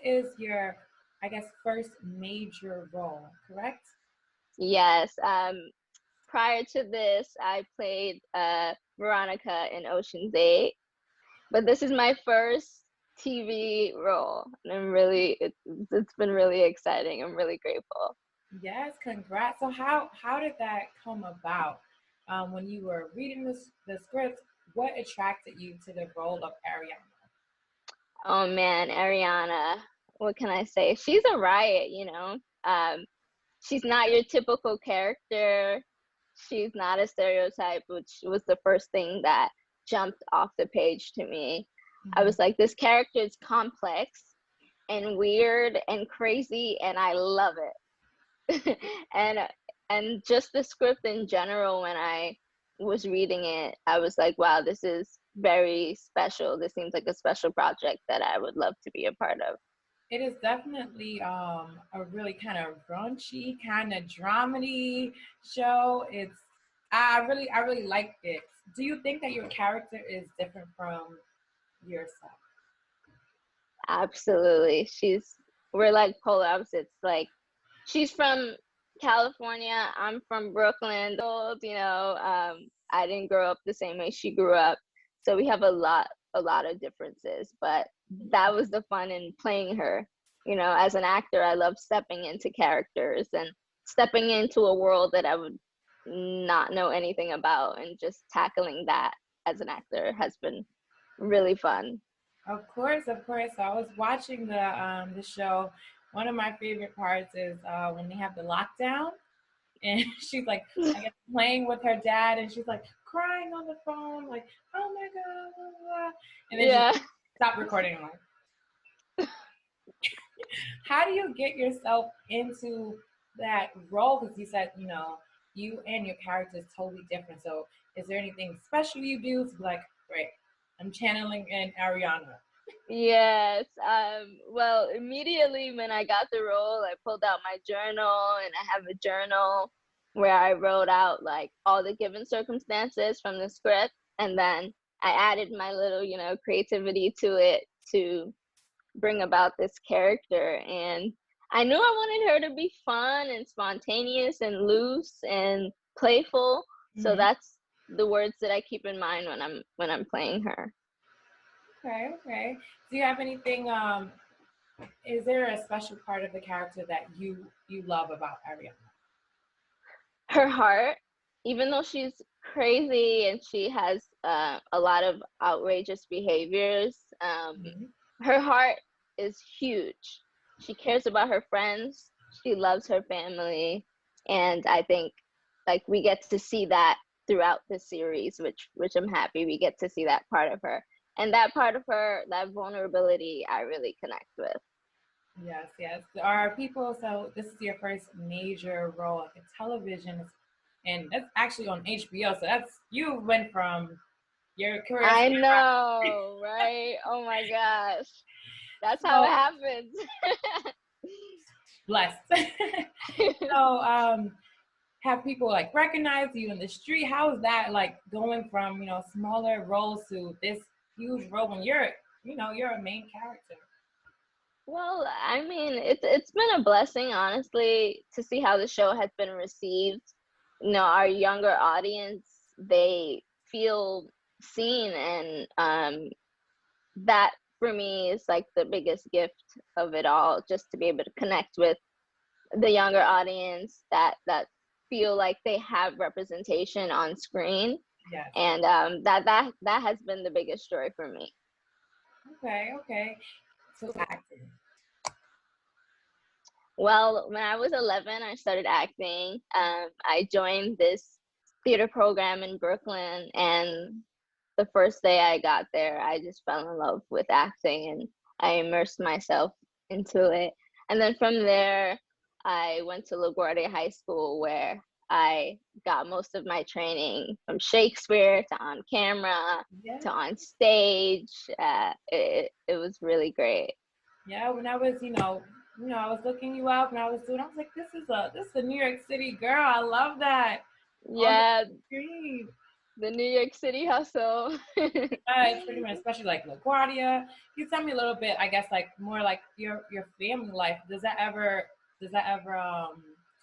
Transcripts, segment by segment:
is your, I guess, first major role, correct? Yes. Prior to this, I played Veronica in Ocean's 8, but this is my first TV role, and it's been really exciting. I'm really grateful. Yes, congrats. So how did that come about? When you were reading the script, what attracted you to the role of Ariana? Oh man, Ariana, what can I say? She's a riot, you know. She's not your typical character. She's not a stereotype, which was the first thing that jumped off the page to me. I Mhm. was like, this character is complex and weird and crazy, and I love it. and and just the script in general, when I was reading it, I was like, wow, this is very special. This seems like a special project that I would love to be a part of. It is definitely a really kind of raunchy, kind of dramedy show. I really like it. Do you think that your character is different from yourself? Absolutely. We're like polar opposites. Like, she's from California, I'm from Brooklyn. I didn't grow up the same way she grew up. So we have a lot of differences, but that was the fun in playing her. As an actor, I love stepping into characters and stepping into a world that I would not know anything about, and just tackling that as an actor has been really fun. Of course, of course. So I was watching the show. One of my favorite parts is when they have the lockdown, and she's like, I guess, playing with her dad, and she's like crying on the phone, like, oh my god, blah, blah, blah. And then she Yeah. stopped recording. I'm like, how do you get yourself into that role? Because you said, you and your character is totally different. So is there anything special you do to be like, great, I'm channeling in Ariana? Yes. Well, immediately when I got the role, I pulled out my journal, and I have a journal where I wrote out like all the given circumstances from the script, and then I added my little, creativity to it to bring about this character. And I knew I wanted her to be fun and spontaneous and loose and playful. So Hmm. that's the words that I keep in mind when I'm playing her. Okay, okay. Do you have anything? Is there a special part of the character that you love about Ariana? Her heart, even though she's crazy and she has a lot of outrageous behaviors, Hmm. her heart is huge. She cares about her friends. She loves her family, and I think like we get to see that throughout the series, which I'm happy we get to see that part of her. And that part of her, that vulnerability, I really connect with. Yes, yes. Are people? So this is your first major role like in television, and that's actually on HBO. So that's you went from your career I skyrocketing. know, right? Oh my gosh. That's how it So happens. blessed. So have people like recognize you in the street? How is that like going from smaller roles to this huge role when you're a main character? Well, I mean, it's been a blessing, honestly, to see how the show has been received. Our younger audience, they feel seen, and that for me is like the biggest gift of it all, just to be able to connect with the younger audience that feel like they have representation on screen, Yes. and that has been the biggest joy for me. Okay. Okay. So acting. Well, when I was 11, I started acting. I joined this theater program in Brooklyn, and the first day I got there, I just fell in love with acting, and I immersed myself into it. And then from there, I went to LaGuardia High School, where I got most of my training from Shakespeare to on camera Yeah. to on stage. It was really great. Yeah. When I was, I was looking you up and I was like, this is a New York City girl. I love that on the Yeah, screen. The New York City hustle. It's pretty much, especially like LaGuardia. Can you tell me a little bit, I guess, like more like your family life? Does that ever do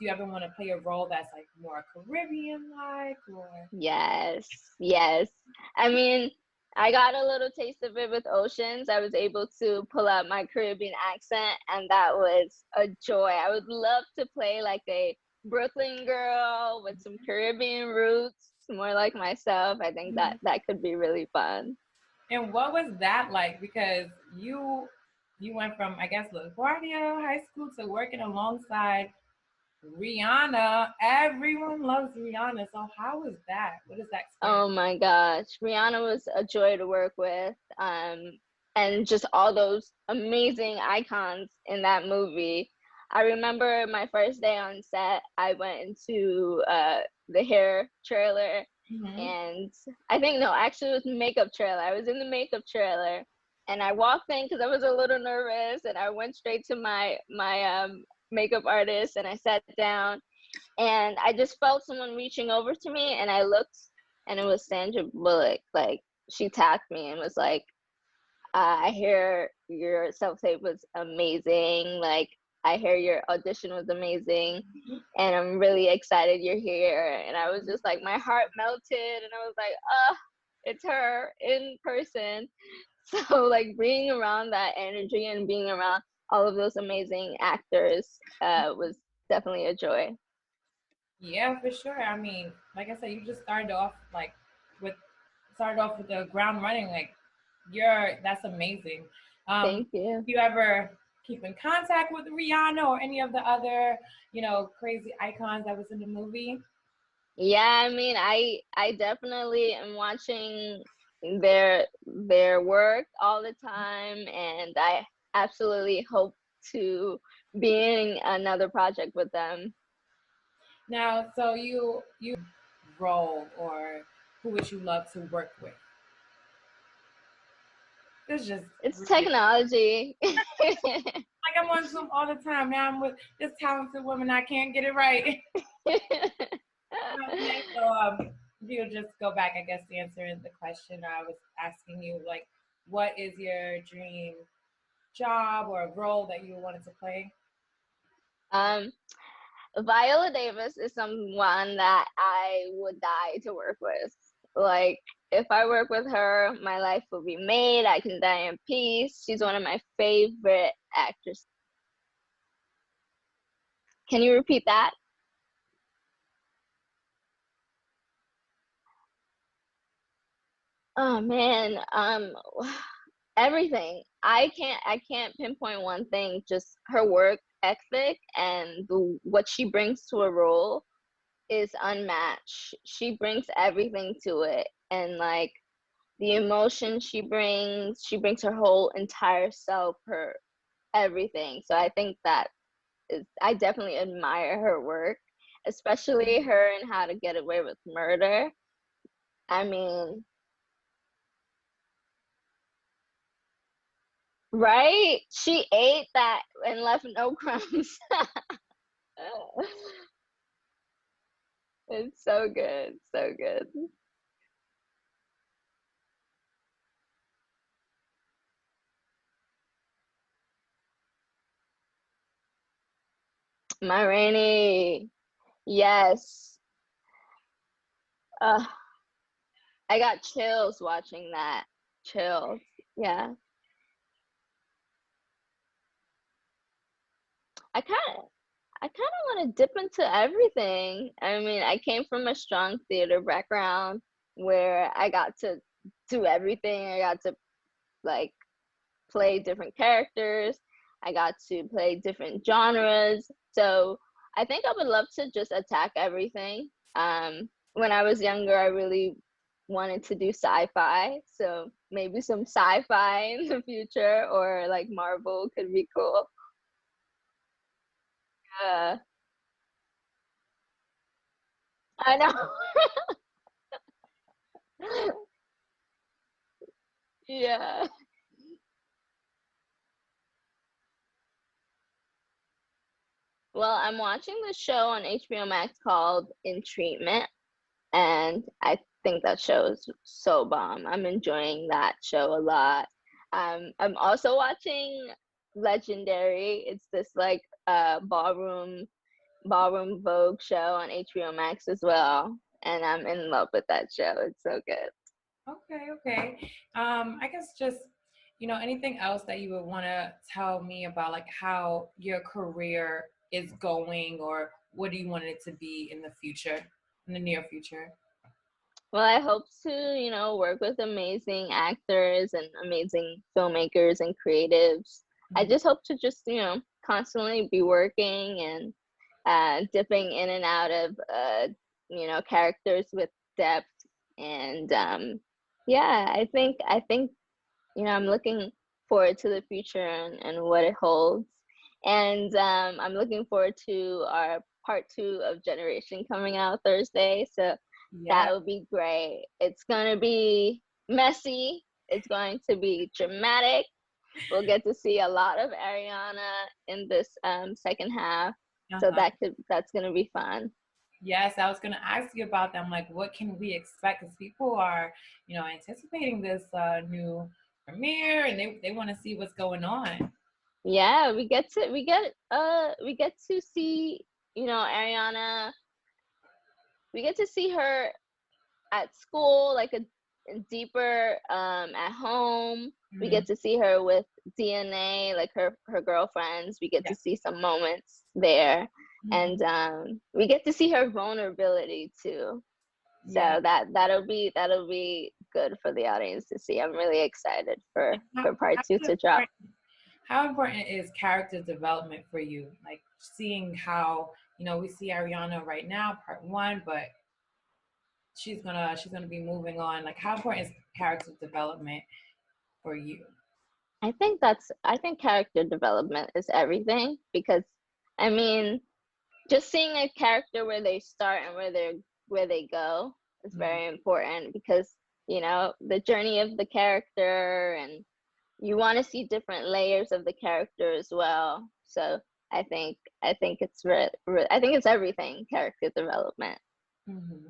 you ever want to play a role that's like more Caribbean like or Yes, yes. I mean, I got a little taste of it with Oceans. I was able to pull out my Caribbean accent, and that was a joy. I would love to play like a Brooklyn girl with some Caribbean roots, more like myself. I think that Mhm. that could be really fun. And what was that like? Because you went from I guess LaGuardia High School to working alongside Rihanna. Everyone loves Rihanna. So how was that? What is that experience? Oh my gosh, Rihanna was a joy to work with. And just all those amazing icons in that movie. I remember my first day on set, I went into the hair trailer, Hmm. and I think, no, actually it was makeup trailer. I was in the makeup trailer, and I walked in because I was a little nervous, and I went straight to my makeup artist, and I sat down, and I just felt someone reaching over to me, and I looked, and it was Sandra Bullock. Like, she tapped me and was like, I hear your self tape was amazing. Like, I hear your audition was amazing, and I'm really excited you're here." And I was just like, my heart melted, and I was like, it's her in person. So, like, being around that energy and being around all of those amazing actors was definitely a joy. Yeah, for sure. I mean, like I said, you just with started off with the ground running. Like that's amazing. Thank you. Do you ever keep in contact with Rihanna or any of the other, crazy icons that was in the movie? Yeah, I mean, I definitely am watching their work all the time, and I absolutely hope to be in another project with them. Now, so you role or who would you love to work with? It's just It's really technology. like I'm on Zoom all the time. Now I'm with this talented woman. I can't get it right. Okay, so if you just go back, I guess, to answering the question I was asking you, like, what is your dream job or role that you wanted to play? um, Viola Davis is someone that I would die to work with. Like, if I work with her, my life will be made. I can die in peace. She's one of my favorite actresses. Can you repeat that? Oh man, everything. I can't pinpoint one thing. Just her work ethic and what she brings to a role is unmatched. She brings everything to it, and like the emotion she brings her whole entire self, her everything. So I think that is, I definitely admire her work, especially her and How to Get Away with Murder. I mean, right? She ate that and left no crumbs. It's so good, so good. My Rainey, yes. Uh, I got chills watching that. Chills. Yeah. I kind of I kind of want to dip into everything. I mean, I came from a strong theater background where I got to do everything. I got to like play different characters. I got to play different genres. So I think I would love to just attack everything. When I was younger, I really wanted to do sci-fi. So maybe some sci-fi in the future, or like Marvel could be cool. Uh, I know. Yeah. Well, I'm watching the show on HBO Max called In Treatment, and I think that show is so bomb. I'm enjoying that show a lot. I'm also watching Legendary. It's this like ballroom Vogue show on HBO Max as well, and I'm in love with that show. It's so good. Okay, okay. I guess just, anything else that you would want to tell me about like how your career is going, or what do you want it to be in the future, in the near future? Well, I hope to, work with amazing actors and amazing filmmakers and creatives. I Mhm. just hope to just, constantly be working and dipping in and out of, characters with depth. And yeah, I think, I'm looking forward to the future and what it holds. And I'm looking forward to our part 2 of Generation coming out Thursday. So Yeah. that would be great. It's going to be messy. It's going to be dramatic. We'll get to see a lot of Ariana in this second half. So Uh-huh. that's going to be fun. Yes, I was going to ask you about them. Like, what can we expect? Because people are, anticipating this new premiere, and they want to see what's going on. Yeah, we get to see, Ariana. We get to see her at school, like a deeper at home. We Hmm. get to see her with DNA, like her girlfriends. We get Yeah. to see some moments there, Hmm. and we get to see her vulnerability too. Yeah. So that'll be good for the audience to see. I'm really excited And for part 2 to drop. how important is character development for you? Like seeing how, we see Ariana right now, part one, but she's gonna be moving on. Like how important is character development for you? I think character development is everything because I mean just seeing a character where they start and where they go is Mhm. very important because the journey of the character, and you want to see different layers of the character as well. So I think I think it's everything, character development. Hmm.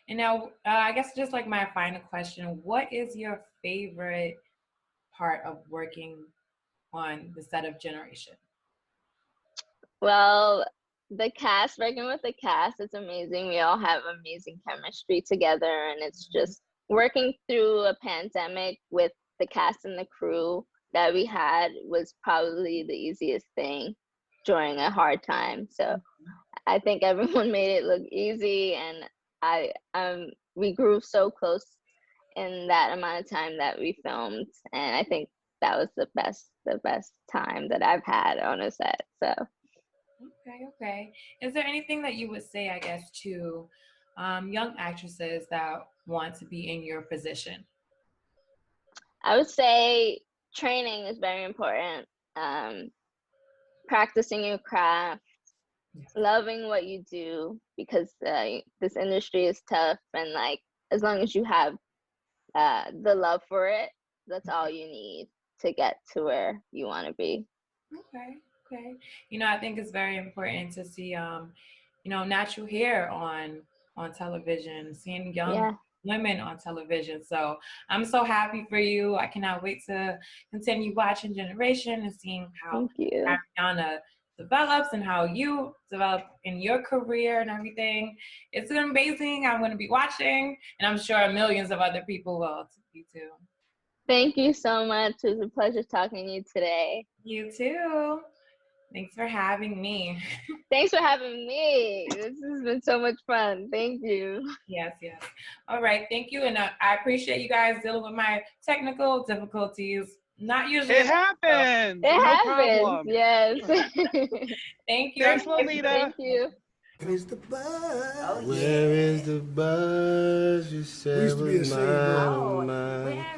And now, I guess just like my final question, what is your favorite part of working on the set of Generation? Well, the cast, working with the cast, it's amazing. We all have amazing chemistry together, and it's Mhm. just working through a pandemic with the cast and the crew that we had was probably the easiest thing during a hard time. So I think everyone made it look easy, and we grew so close in that amount of time that we filmed, and I think that was the best time that I've had on a set. So Okay, okay. Is there anything that you would say, I guess, to young actresses that want to be in your position? I would say training is very important. Um, Practicing your craft, Yes. loving what you do, because this industry is tough, and like as long as you have the love for it, that's all you need to get to where you want to be. Okay, okay. I think it's very important to see, natural hair on television, seeing young Yeah, women on television. So I'm so happy for you. I cannot wait to continue watching Generation and seeing how thank you. Ariana develops and how you develop in your career and everything. It's amazing. I'm going to be watching, and I'm sure millions of other people will too. Thank you so much. It was a pleasure talking to you today. You too. Thanks for having me. Thanks for having me. This has been so much fun. Thank you. Yes, yes. All right. Thank you. And I appreciate you guys dealing with my technical difficulties. Not usually. It happens. It No happens. problem. Yes. Thank you. Thanks, Lolita. Thank you. Where is the buzz? Where is the buzz you said was mine?